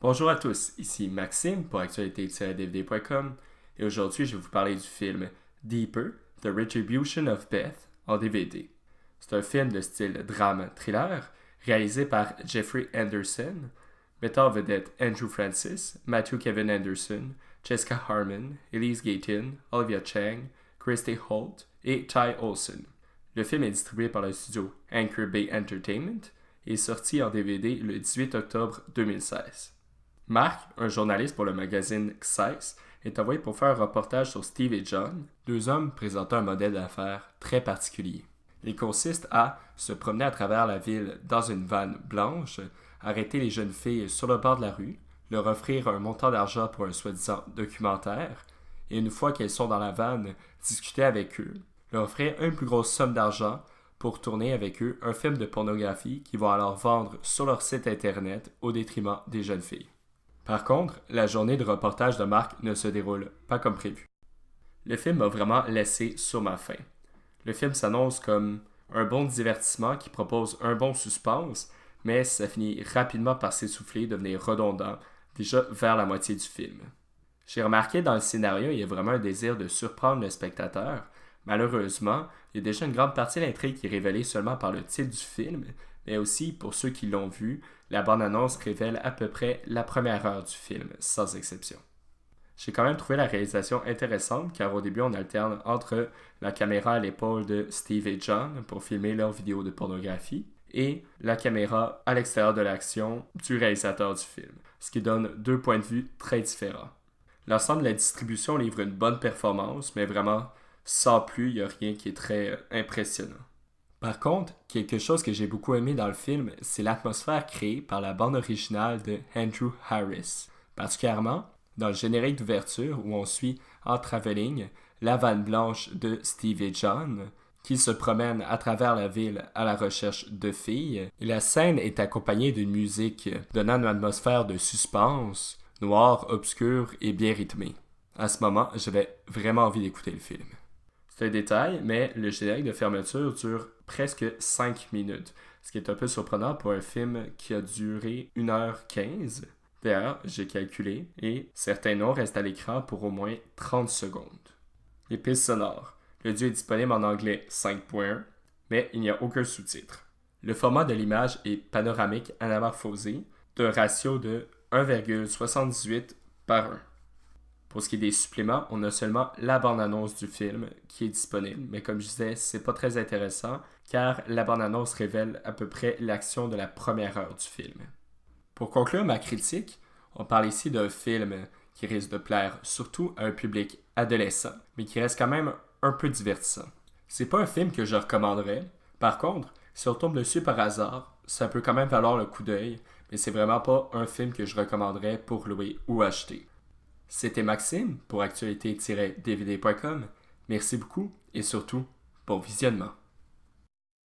Bonjour à tous, ici Maxime pour actualité-dvd.com et aujourd'hui je vais vous parler du film Deeper, The Retribution of Beth en DVD. C'est un film de style drame-thriller réalisé par Jeffrey Anderson, mettant en vedette Andrew Francis, Matthew Kevin Anderson, Jessica Harmon, Elise Gayton, Olivia Chang, Christy Holt et Ty Olson. Le film est distribué par le studio Anchor Bay Entertainment et est sorti en DVD le 18 octobre 2016. Mark, un journaliste pour le magazine Xyz, est envoyé pour faire un reportage sur Steve et John, deux hommes présentant un modèle d'affaires très particulier. Il consiste à se promener à travers la ville dans une vanne blanche, arrêter les jeunes filles sur le bord de la rue, leur offrir un montant d'argent pour un soi-disant documentaire, et une fois qu'elles sont dans la vanne, discuter avec eux, leur offrir une plus grosse somme d'argent pour tourner avec eux un film de pornographie qu'ils vont alors vendre sur leur site internet au détriment des jeunes filles. Par contre, la journée de reportage de Mark ne se déroule pas comme prévu. Le film m'a vraiment laissé sur ma faim. Le film s'annonce comme un bon divertissement qui propose un bon suspense, mais ça finit rapidement par s'essouffler, devenir redondant, déjà vers la moitié du film. J'ai remarqué dans le scénario, il y a vraiment un désir de surprendre le spectateur. Malheureusement, il y a déjà une grande partie de l'intrigue qui est révélée seulement par le titre du film, mais aussi, pour ceux qui l'ont vu, la bande-annonce révèle à peu près la première heure du film, sans exception. J'ai quand même trouvé la réalisation intéressante car au début on alterne entre la caméra à l'épaule de Steve et John pour filmer leurs vidéos de pornographie et la caméra à l'extérieur de l'action du réalisateur du film, ce qui donne deux points de vue très différents. L'ensemble de la distribution livre une bonne performance, mais vraiment sans plus, il n'y a rien qui est très impressionnant. Par contre, quelque chose que j'ai beaucoup aimé dans le film, c'est l'atmosphère créée par la bande originale de Andrew Harris. Particulièrement dans le générique d'ouverture où on suit en travelling la vanne blanche de Steve et John qui se promènent à travers la ville à la recherche de filles. Et la scène est accompagnée d'une musique donnant une atmosphère de suspense, noire, obscure et bien rythmée. À ce moment, j'avais vraiment envie d'écouter le film. C'est un détail, mais le générique de fermeture dure presque 5 minutes, ce qui est un peu surprenant pour un film qui a duré 1h15. D'ailleurs, j'ai calculé, et certains noms restent à l'écran pour au moins 30 secondes. Les pistes sonores. L'audio est disponible en anglais 5.1, mais il n'y a aucun sous-titre. Le format de l'image est panoramique anamorphosé, d'un ratio de 1,78 par 1. Pour ce qui est des suppléments, on a seulement la bande-annonce du film qui est disponible, mais comme je disais, c'est pas très intéressant car la bande-annonce révèle à peu près l'action de la première heure du film. Pour conclure ma critique, on parle ici d'un film qui risque de plaire surtout à un public adolescent, mais qui reste quand même un peu divertissant. C'est pas un film que je recommanderais. Par contre, si on tombe dessus par hasard, ça peut quand même valoir le coup d'œil, mais c'est vraiment pas un film que je recommanderais pour louer ou acheter. C'était Maxime pour actualité-dvd.com. Merci beaucoup et surtout, bon visionnement.